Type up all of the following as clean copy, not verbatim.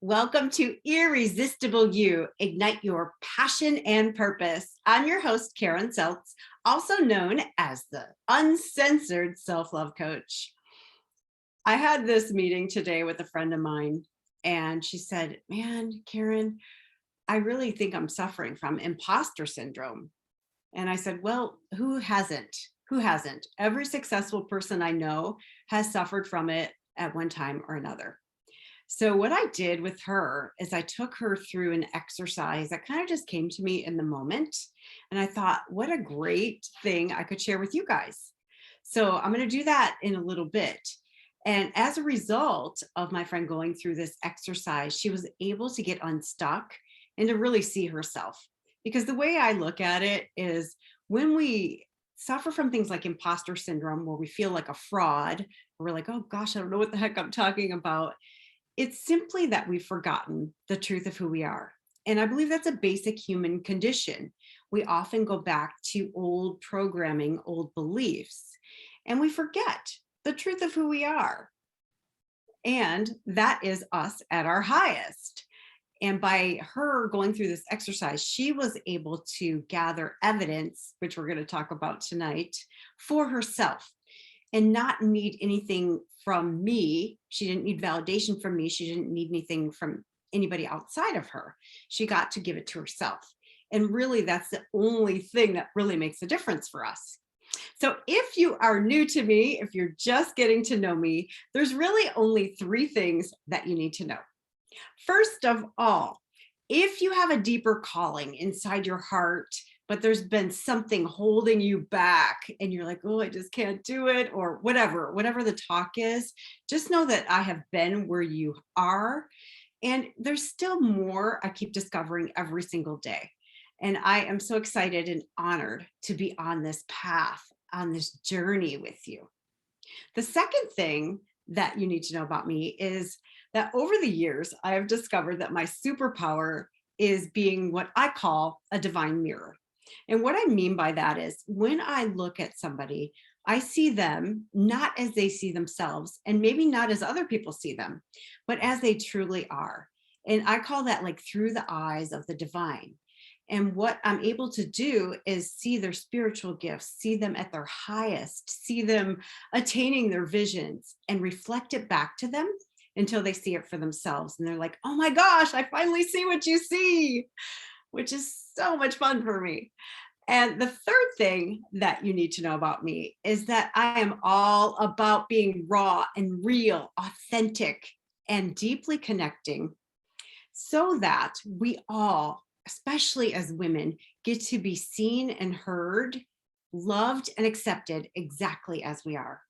Welcome to Irresistible You, Ignite Your Passion and Purpose. I'm your host, Karen Seltz, also known as the Uncensored Self-Love Coach. I had this meeting today with a friend of mine, and she said, man, Karen, I really think I'm suffering from imposter syndrome. And I said, well, who hasn't? Who hasn't? Every successful person I know has suffered from it at one time or another. So what I did with her is I took her through an exercise that kind of just came to me in the moment. And I thought, what a great thing I could share with you guys. So I'm going to do that in a little bit. And as a result of my friend going through this exercise, she was able to get unstuck and to really see herself. Because the way I look at it is when we suffer from things like imposter syndrome, where we feel like a fraud, or we're like, oh gosh, I don't know what the heck I'm talking about. It's simply that we've forgotten the truth of who we are. And I believe that's a basic human condition. We often go back to old programming, old beliefs, and we forget the truth of who we are. And that is us at our highest. And by her going through this exercise, she was able to gather evidence, which we're going to talk about tonight, for herself and not need anything from me. She didn't need validation from me. She didn't need anything from anybody outside of her. She got to give it to herself. And really, that's the only thing that really makes a difference for us. So if you are new to me, if you're just getting to know me, there's really only three things that you need to know. First of all, if you have a deeper calling inside your heart, but there's been something holding you back and you're like, oh, I just can't do it, or whatever the talk is, just know that I have been where you are. And there's still more I keep discovering every single day. And I am so excited and honored to be on this path, on this journey with you. The second thing that you need to know about me is that over the years, I have discovered that my superpower is being what I call a divine mirror. And what I mean by that is when I look at somebody, I see them not as they see themselves, and maybe not as other people see them, but as they truly are. And I call that like through the eyes of the divine. And what I'm able to do is see their spiritual gifts, see them at their highest, see them attaining their visions, and reflect it back to them until they see it for themselves. And they're like, oh my gosh, I finally see what you see, which is so much fun for me. And the third thing that you need to know about me is that I am all about being raw and real, authentic, and deeply connecting so that we all, especially as women, get to be seen and heard, loved and accepted exactly as we are.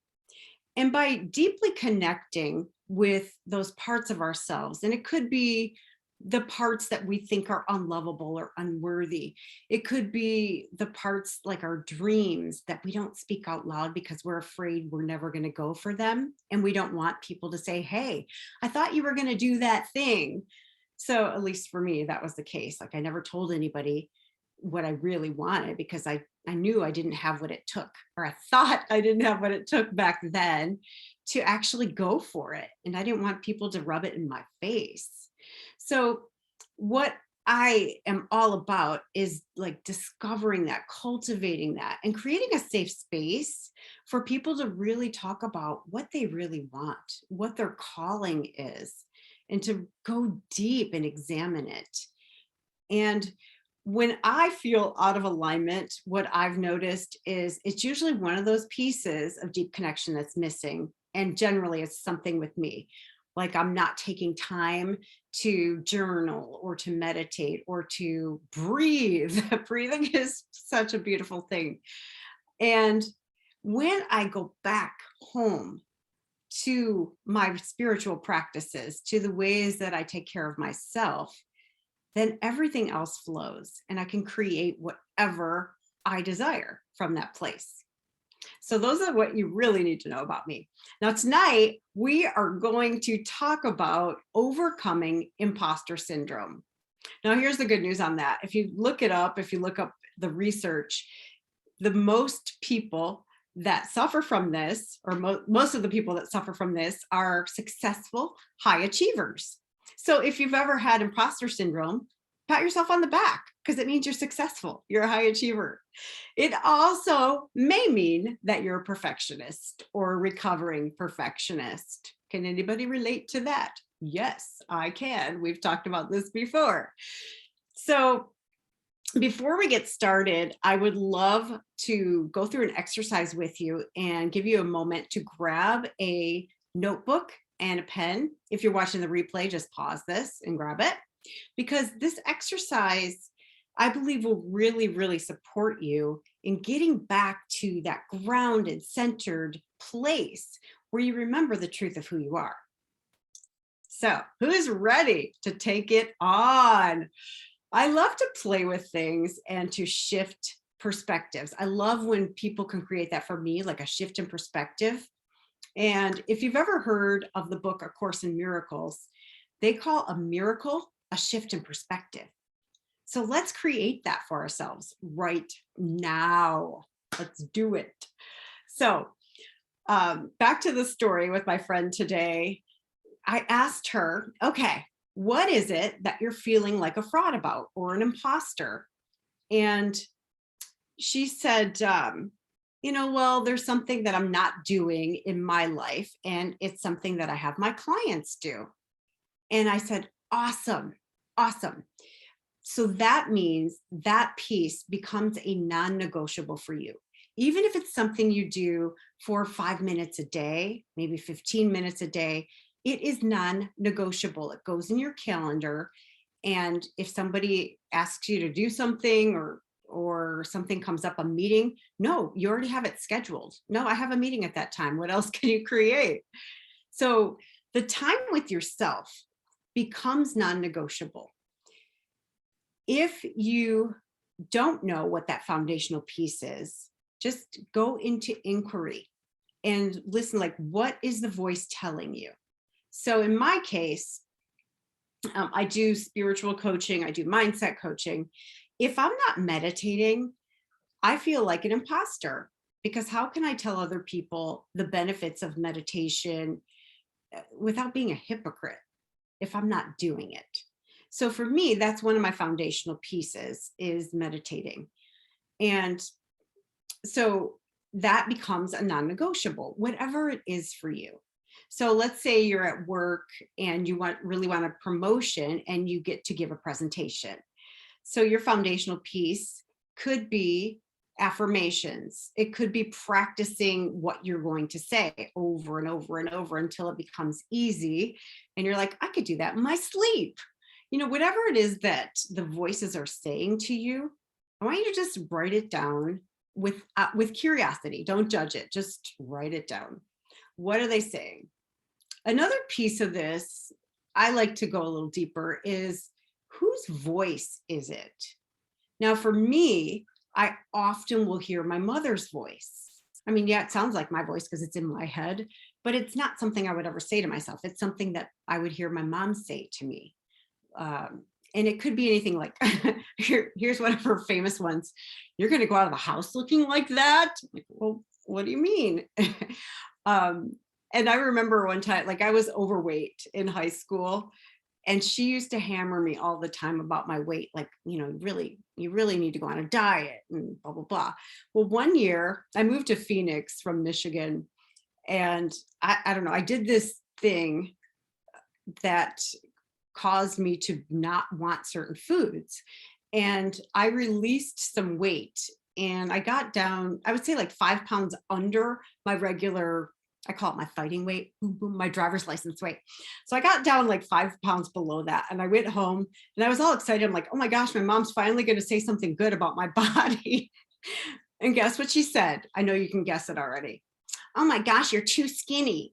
And by deeply connecting with those parts of ourselves, and it could be the parts that we think are unlovable or unworthy. It could be the parts like our dreams that we don't speak out loud because we're afraid we're never going to go for them. And we don't want people to say, hey, I thought you were going to do that thing. So at least for me, that was the case. Like I never told anybody what I really wanted because I knew I didn't have what it took, or I thought I didn't have what it took back then to actually go for it. And I didn't want people to rub it in my face. So what I am all about is like discovering that, cultivating that, and creating a safe space for people to really talk about what they really want, what their calling is, and to go deep and examine it. And when I feel out of alignment, what I've noticed is it's usually one of those pieces of deep connection that's missing. And generally it's something with me. Like I'm not taking time to journal or to meditate or to breathe. Breathing is such a beautiful thing. And when I go back home to my spiritual practices, to the ways that I take care of myself, then everything else flows and I can create whatever I desire from that place. So those are what you really need to know about me. Now, tonight, we are going to talk about overcoming imposter syndrome. Now, here's the good news on that. If you look it up, if you look up the research, the most people that suffer from this, or most of the people that suffer from this are successful high achievers. So if you've ever had imposter syndrome, pat yourself on the back because it means you're successful. You're a high achiever. It also may mean that you're a perfectionist or a recovering perfectionist. Can anybody relate to that? Yes, I can. We've talked about this before. So before we get started, I would love to go through an exercise with you and give you a moment to grab a notebook and a pen. If you're watching the replay, just pause this and grab it, because this exercise, I believe, will really, really support you in getting back to that grounded, centered place where you remember the truth of who you are. So who's ready to take it on? I love to play with things and to shift perspectives. I love when people can create that for me, like a shift in perspective. And if you've ever heard of the book A Course in Miracles, they call a miracle a shift in perspective. So let's create that for ourselves right now. Let's do it. So back to the story with my friend today. I asked her, okay, what is it that you're feeling like a fraud about or an imposter? And she said, well, there's something that I'm not doing in my life, and it's something that I have my clients do. And I said, awesome, awesome. So that means that piece becomes a non-negotiable for you. Even if it's something you do for 5 minutes a day, maybe 15 minutes a day, it is non-negotiable. It goes in your calendar. And if somebody asks you to do something or something comes up, a meeting, no, you already have it scheduled. No, I have a meeting at that time. What else can you create? So the time with yourself becomes non-negotiable. If you don't know what that foundational piece is, just go into inquiry and listen, like, what is the voice telling you? So in my case, I do spiritual coaching, I do mindset coaching. If I'm not meditating, I feel like an imposter, because how can I tell other people the benefits of meditation without being a hypocrite if I'm not doing it? So for me, that's one of my foundational pieces, is meditating. And so that becomes a non-negotiable, whatever it is for you. So let's say you're at work and you really want a promotion and you get to give a presentation. So your foundational piece could be affirmations. It could be practicing what you're going to say over and over and over until it becomes easy. And you're like, I could do that in my sleep. Whatever it is that the voices are saying to you, I want you to just write it down with curiosity. Don't judge it. Just write it down. What are they saying? Another piece of this, I like to go a little deeper, is whose voice is it? Now, for me, I often will hear my mother's voice. I mean, yeah, it sounds like my voice because it's in my head, but it's not something I would ever say to myself. It's something that I would hear my mom say to me. And it could be anything like, here's one of her famous ones. You're going to go out of the house looking like that? Like, well, what do you mean? And I remember one time, like, I was overweight in high school, and she used to hammer me all the time about my weight. Like, you really need to go on a diet and blah, blah, blah. Well, one year I moved to Phoenix from Michigan, and I don't know, I did this thing that caused me to not want certain foods. And I released some weight, and I got down, I would say like 5 pounds under my regular, I call it my fighting weight, my driver's license weight. So I got down like 5 pounds below that, and I went home and I was all excited. I'm like, oh my gosh, my mom's finally going to say something good about my body. And guess what she said? I know you can guess it already. Oh my gosh, you're too skinny.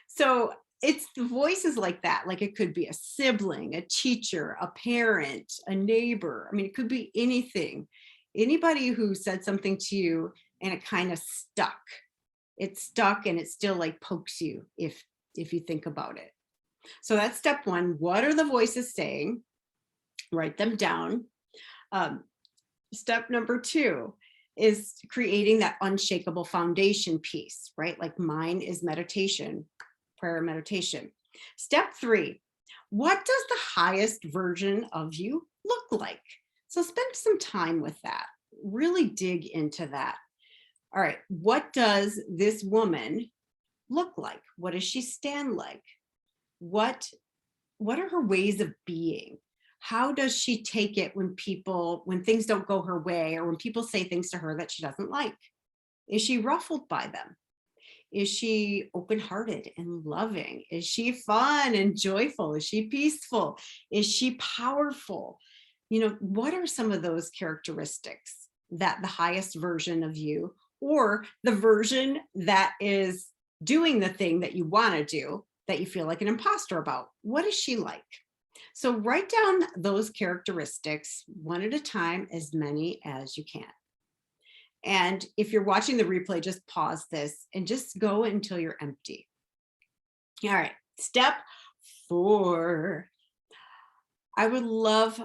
So it's the voices like that. Like, it could be a sibling, a teacher, a parent, a neighbor. I mean, it could be anything. Anybody who said something to you and it kind of stuck. It's stuck, and it still like pokes you if you think about it. So that's step one. What are the voices saying? Write them down. Step number two is creating that unshakable foundation piece, right? Like mine is meditation, prayer meditation. Step three, What does the highest version of you look like? So spend some time with that. Really dig into that. All right, what does this woman look like? What does she stand like? What what are her ways of being? How does she take it when things don't go her way, or when people say things to her that she doesn't like? Is she ruffled by them? Is she open-hearted and loving? Is she fun and joyful? Is she peaceful? Is she powerful? What are some of those characteristics that the highest version of you, or the version that is doing the thing that you want to do, that you feel like an imposter about, what is she like? So write down those characteristics one at a time, as many as you can. And if you're watching the replay, just pause this and just go until you're empty. All right, step 4. I would love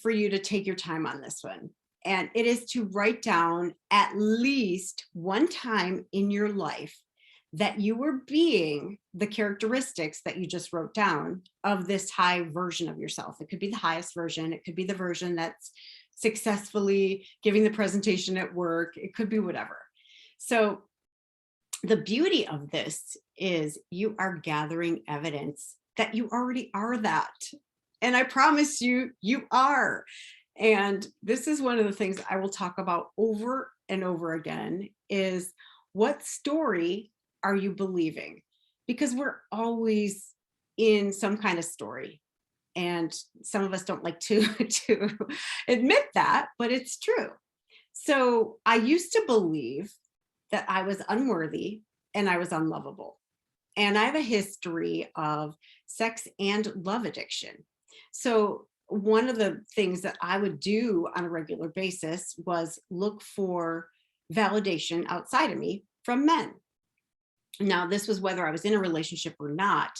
for you to take your time on this one. And it is to write down at least one time in your life that you were being the characteristics that you just wrote down of this high version of yourself. It could be the highest version. It could be the version that's successfully giving the presentation at work. It could be whatever. So the beauty of this is you are gathering evidence that you already are that. And I promise you, you are. And this is one of the things I will talk about over and over again, is what story are you believing? Because we're always in some kind of story. And some of us don't like to admit that, but it's true. So I used to believe that I was unworthy and I was unlovable. And I have a history of sex and love addiction. So one of the things that I would do on a regular basis was look for validation outside of me from men. Now, this was whether I was in a relationship or not,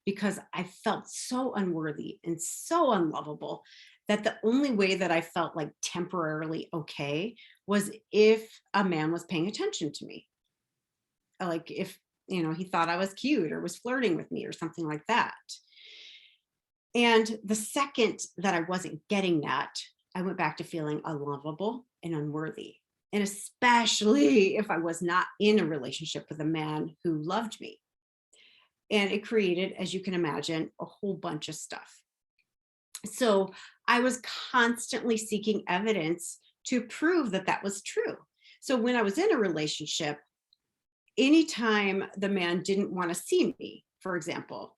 because I felt so unworthy and so unlovable that the only way that I felt like temporarily okay was if a man was paying attention to me. Like if, he thought I was cute or was flirting with me or something like that. And the second that I wasn't getting that, I went back to feeling unlovable and unworthy. And especially if I was not in a relationship with a man who loved me. And it created, as you can imagine, a whole bunch of stuff. So I was constantly seeking evidence to prove that that was true. So when I was in a relationship, anytime the man didn't want to see me, for example,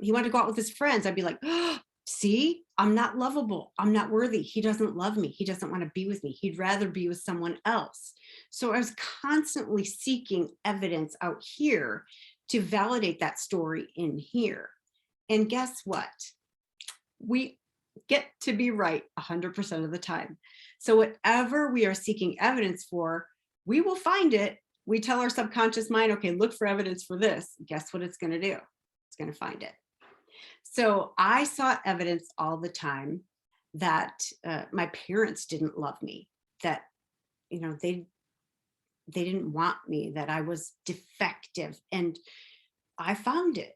he wanted to go out with his friends, I'd be like, oh, see, I'm not lovable. I'm not worthy. He doesn't love me. He doesn't want to be with me. He'd rather be with someone else. So I was constantly seeking evidence out here to validate that story in here. And guess what? We get to be right 100% of the time. So whatever we are seeking evidence for, we will find it. We tell our subconscious mind, okay, look for evidence for this. Guess what it's going to do? It's going to find it. So I saw evidence all the time that my parents didn't love me, that, they didn't want me, that I was defective, and I found it.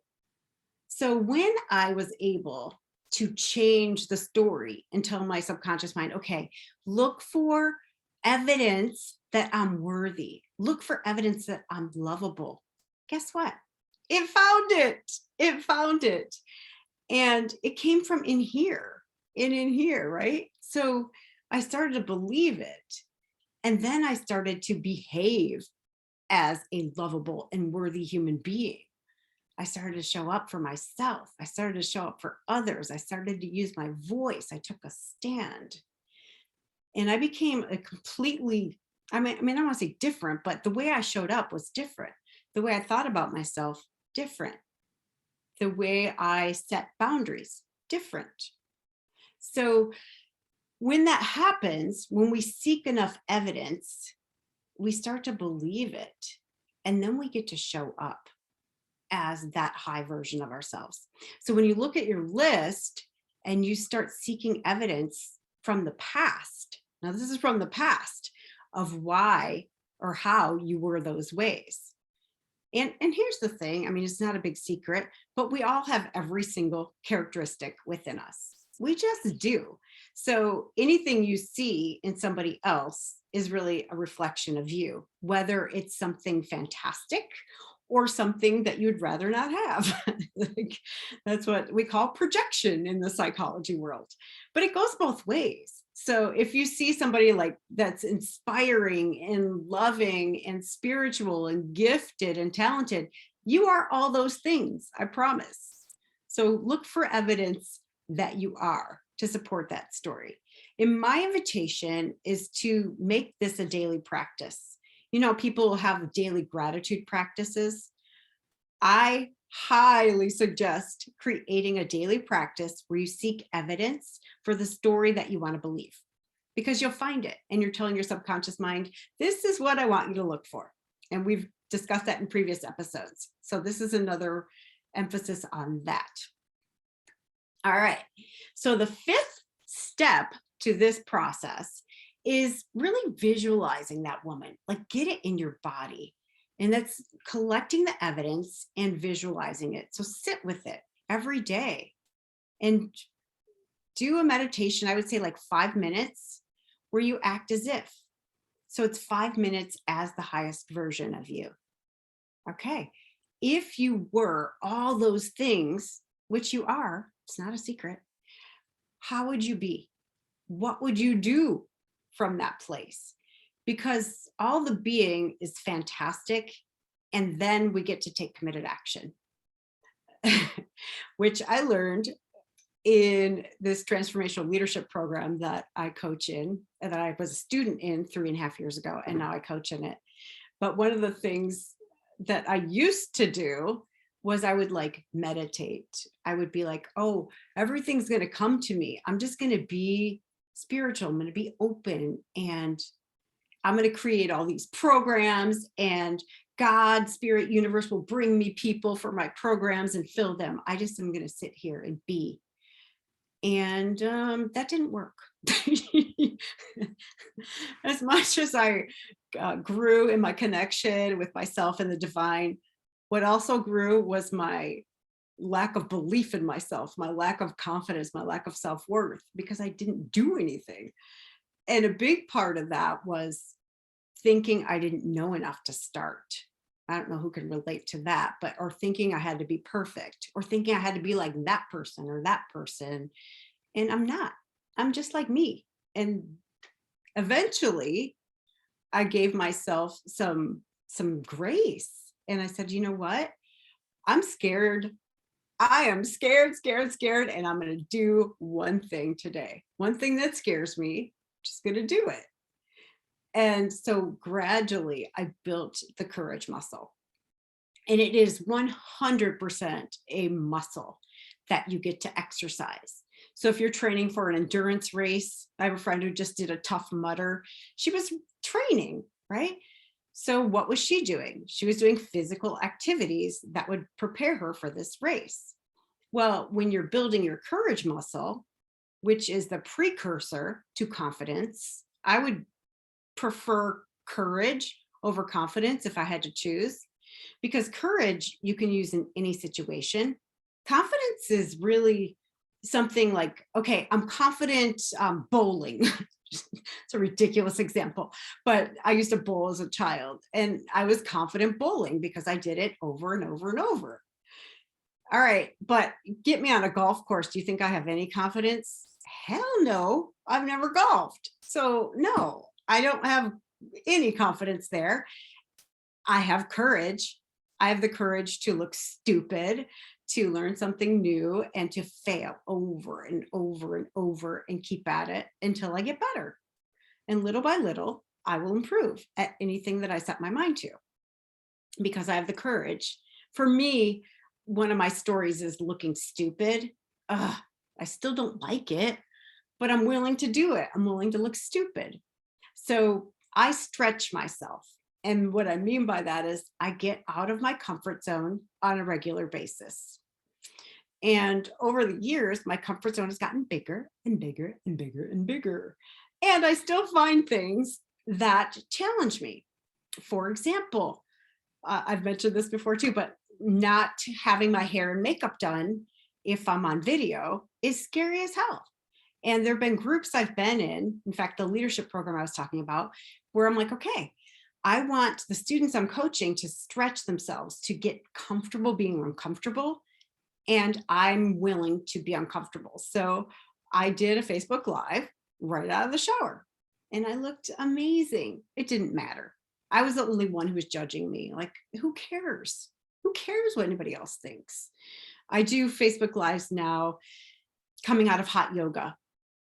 So when I was able to change the story and tell my subconscious mind, okay, look for evidence that I'm worthy, look for evidence that I'm lovable. Guess what? It found it. It found it. And it came from in here, right? So I started to believe it. And then I started to behave as a lovable and worthy human being. I started to show up for myself. I started to show up for others. I started to use my voice. I took a stand. And I became a completely, I don't want to say different, but the way I showed up was different. The way I thought about myself, different. The way I set boundaries, different. So when that happens, when we seek enough evidence, we start to believe it. And then we get to show up as that high version of ourselves. So when you look at your list and you start seeking evidence from the past, now this is from the past, of why or how you were those ways, And here's the thing, I mean, it's not a big secret, but we all have every single characteristic within us. We just do. So anything you see in somebody else is really a reflection of you, whether it's something fantastic or something that you'd rather not have. Like, that's what we call projection in the psychology world. But it goes both ways. So if you see somebody like that's inspiring and loving and spiritual and gifted and talented, you are all those things, I promise. So look for evidence that you are to support that story. And my invitation is to make this a daily practice. You know, people have daily gratitude practices. I highly suggest creating a daily practice where you seek evidence for the story that you want to believe, because you'll find it and you're telling your subconscious mind, this is what I want you to look for. And we've discussed that in previous episodes. So this is another emphasis on that. All right. So the fifth step to this process is really visualizing that woman, like get it in your body. And that's collecting the evidence and visualizing it. So sit with it every day and do a meditation. I would say like 5 minutes where you act as if. So it's 5 minutes as the highest version of you. Okay. If you were all those things, which you are, it's not a secret, how would you be? What would you do from that place? Because all the being is fantastic. And then we get to take committed action, which I learned in this transformational leadership program that I coach in, and that I was a student in 3.5 years ago, and now I coach in it. But one of the things that I used to do was I would like meditate. I would be like, oh, everything's going to come to me. I'm just going to be spiritual. I'm going to be open, and I'm going to create all these programs, and God, spirit, universe will bring me people for my programs and fill them. I just am going to sit here and be. And that didn't work. As much as I grew in my connection with myself and the divine, what also grew was my lack of belief in myself, my lack of confidence, my lack of self-worth, because I didn't do anything. And a big part of that was thinking I didn't know enough to start. I don't know who can relate to that, but, or thinking I had to be perfect, or thinking I had to be like that person or that person. And I'm not. I'm just like me. And eventually I gave myself some grace. And I said, you know what? I'm scared. I am scared, and I'm going to do one thing today. One thing that scares me, just going to do it. And so gradually I built the courage muscle. And it is 100% a muscle that you get to exercise. So if you're training for an endurance race, I have a friend who just did a Tough Mudder. She was training, right? So what was she doing? She was doing physical activities that would prepare her for this race. Well, when you're building your courage muscle, which is the precursor to confidence, I would prefer courage over confidence if I had to choose, because courage you can use in any situation. Confidence is really something like, okay, I'm confident bowling. It's a ridiculous example, but I used to bowl as a child, and I was confident bowling because I did it over and over and over. All right, but get me on a golf course. Do you think I have any confidence? Hell no, I've never golfed. So no, I don't have any confidence there. I have courage. I have the courage to look stupid, to learn something new, and to fail over and over and over and keep at it until I get better. And little by little, I will improve at anything that I set my mind to, because I have the courage. For me, one of my stories is looking stupid. I still don't like it, but I'm willing to do it. I'm willing to look stupid. So I stretch myself. And what I mean by that is I get out of my comfort zone on a regular basis. And over the years, my comfort zone has gotten bigger and bigger and bigger and bigger. And I still find things that challenge me. For example, I've mentioned this before too, but not having my hair and makeup done if I'm on video is scary as hell. And there have been groups I've been in fact, the leadership program I was talking about, where I'm like, okay, I want the students I'm coaching to stretch themselves to get comfortable being uncomfortable. And I'm willing to be uncomfortable. So I did a Facebook Live right out of the shower and I looked amazing. It didn't matter. I was the only one who was judging me. Like, who cares? Who cares what anybody else thinks? I do Facebook Lives now coming out of hot yoga.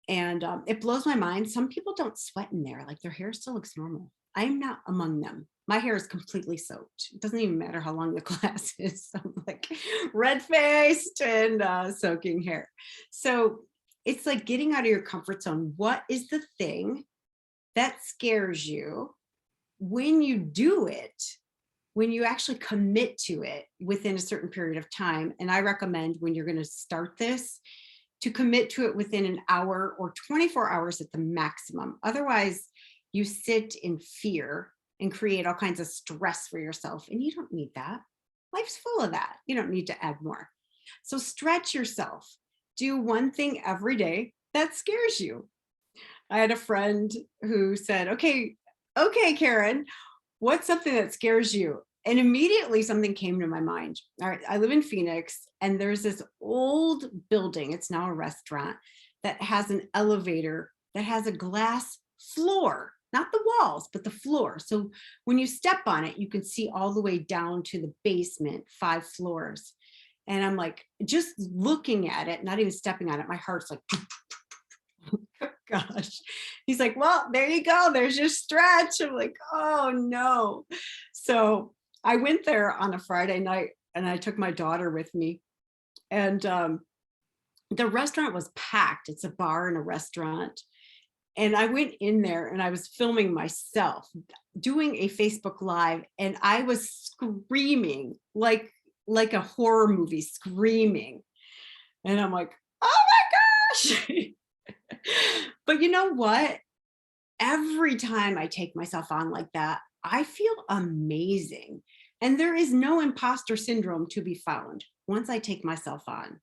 And it blows my mind. Some people don't sweat in there. Like their hair still looks normal. I am not among them. My hair is completely soaked. It doesn't even matter how long the class is. I'm like red-faced and soaking hair. So it's like getting out of your comfort zone. What is the thing that scares you? When you do it, when you actually commit to it within a certain period of time, and I recommend when you're going to start this, to commit to it within an hour or 24 hours at the maximum. Otherwise, you sit in fear and create all kinds of stress for yourself, and you don't need that. Life's full of that. You don't need to add more. So stretch yourself. Do one thing every day that scares you. I had a friend who said, okay, Karen, what's something that scares you? And immediately something came to my mind. All right, I live in Phoenix and there's this old building, it's now a restaurant, that has an elevator that has a glass floor, not the walls, but the floor. So when you step on it, you can see all the way down to the basement, 5 floors. And I'm like, just looking at it, not even stepping on it, my heart's like, gosh. He's like, well, there you go. There's your stretch. I'm like, oh no. So I went there on a Friday night and I took my daughter with me. And the restaurant was packed. It's a bar and a restaurant. And I went in there and I was filming myself doing a Facebook Live and I was screaming like a horror movie, screaming. And I'm like, oh my gosh. But you know what? Every time I take myself on like that, I feel amazing. And there is no imposter syndrome to be found once I take myself on.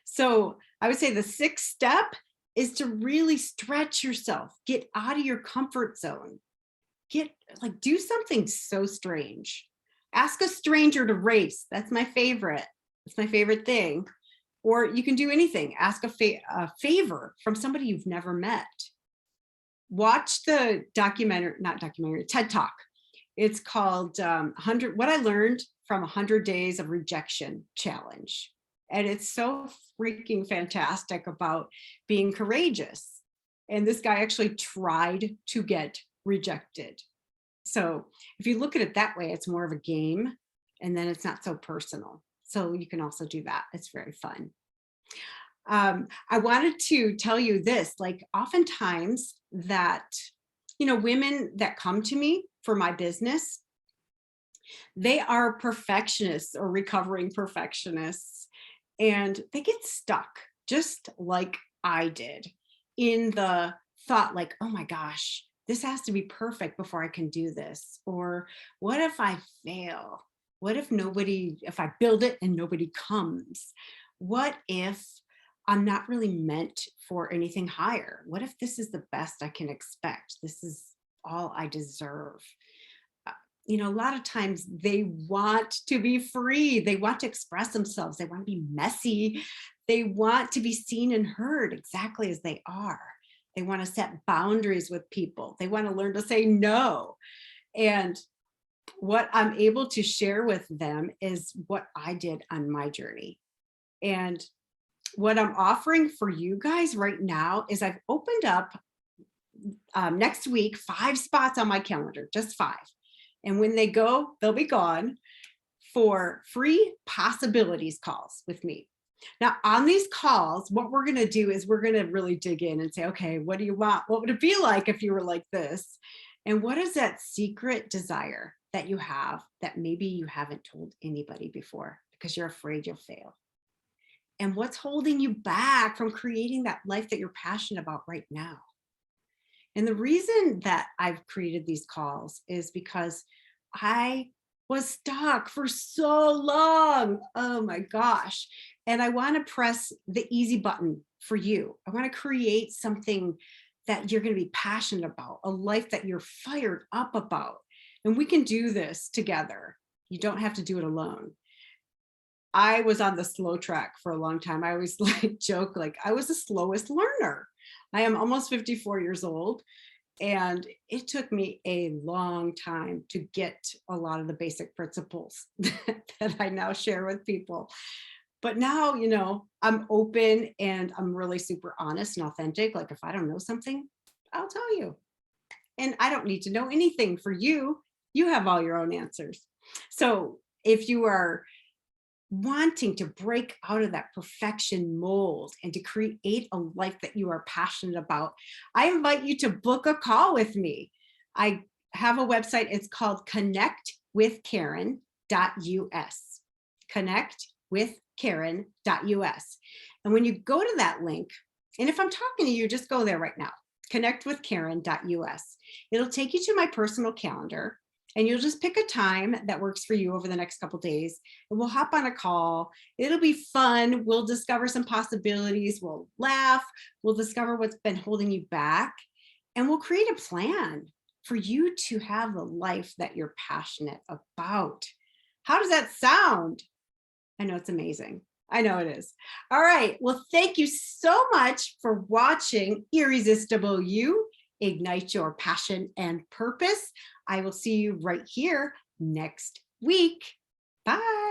So I would say the 6th step is to really stretch yourself, get out of your comfort zone, do something so strange. Ask a stranger to race. That's my favorite. It's my favorite thing. Or you can do anything. Ask a favor from somebody you've never met. Watch the TED Talk. It's called 100, What I Learned from 100 Days of Rejection Challenge. And it's so freaking fantastic about being courageous. And this guy actually tried to get rejected. So if you look at it that way, it's more of a game and then it's not so personal. So you can also do that. It's very fun. I wanted to tell you this, like oftentimes that, women that come to me for my business, they are perfectionists or recovering perfectionists, and they get stuck just like I did in the thought like, oh my gosh, this has to be perfect before I can do this. Or what if I fail? What if I build it and nobody comes? What if I'm not really meant for anything higher? What if this is the best I can expect? This is all I deserve. A lot of times they want to be free. They want to express themselves. They want to be messy. They want to be seen and heard exactly as they are. They want to set boundaries with people. They want to learn to say no. And what I'm able to share with them is what I did on my journey. And what I'm offering for you guys right now is I've opened up next week 5 spots on my calendar, just 5. And when they go, they'll be gone, for free possibilities calls with me. Now on these calls, what we're going to do is we're going to really dig in and say, okay, what do you want? What would it be like if you were like this? And what is that secret desire that you have that maybe you haven't told anybody before because you're afraid you'll fail? And what's holding you back from creating that life that you're passionate about right now? And the reason that I've created these calls is because I was stuck for so long. Oh my gosh. And I want to press the easy button for you. I want to create something that you're going to be passionate about, a life that you're fired up about. And we can do this together. You don't have to do it alone. I was on the slow track for a long time. I always joke, I was the slowest learner. I am almost 54 years old. And it took me a long time to get a lot of the basic principles that I now share with people. But now, I'm open and I'm really super honest and authentic. Like if I don't know something, I'll tell you. And I don't need to know anything for you. You have all your own answers. So if you are wanting to break out of that perfection mold and to create a life that you are passionate about, I invite you to book a call with me. I have a website. It's called connectwithkaren.us. Connectwithkaren.us. And when you go to that link, and if I'm talking to you, just go there right now, connectwithkaren.us. It'll take you to my personal calendar. And you'll just pick a time that works for you over the next couple of days. And we'll hop on a call. It'll be fun. We'll discover some possibilities. We'll laugh. We'll discover what's been holding you back. And we'll create a plan for you to have the life that you're passionate about. How does that sound? I know it's amazing. I know it is. All right. Well, thank you so much for watching Irresistible You. Ignite your passion and purpose. I will see you right here next week. Bye.